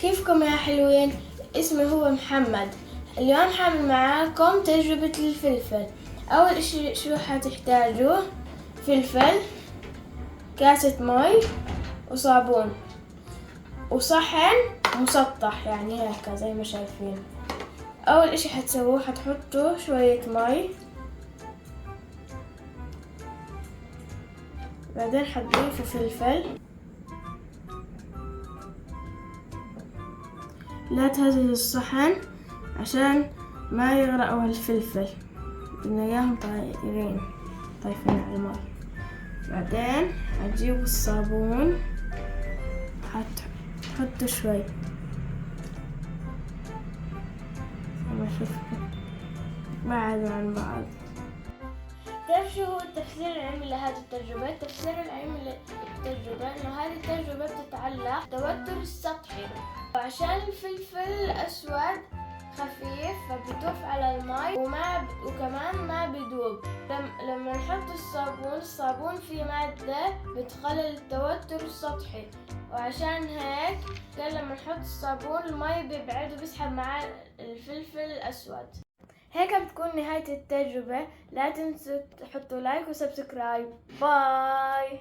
كيفكم يا حلوين؟ اسمي هو محمد. اليوم حعمل معاكم تجربة الفلفل. أول إشي شو حتحتاجوا؟ فلفل، كاسة مي، وصابون، وصحن مسطح يعني هيك زي ما شايفين. أول إشي حتسووه حتحطوا شوية مي، بعدين حتضيفوا فلفل. لا تهزوا الصحن عشان ما يغرقوا الفلفل، بدنا اياهم طايرين طايفين على الماء. بعدين هتجيبوا الصابون حطوا شوي ما شفتوا بعدوا عن بعض. تعرف شو هو التفسير العلمي لهذه التجربة؟ التفسير العلمي للتجربة إنه هذه التجربة بتتعلق بالتوتر السطحي، وعشان الفلفل الأسود خفيف فبيطوف على الماء وكمان ما بيدوب. لما نحط الصابون فيه مادة بتقلل التوتر السطحي، وعشان هيك كان لما نحط الصابون الماء بيبعد وبيسحب معاه الفلفل الأسود. هيك بتكون نهاية التجربة. لا تنسوا تحطوا لايك وسبسكرايب. باي.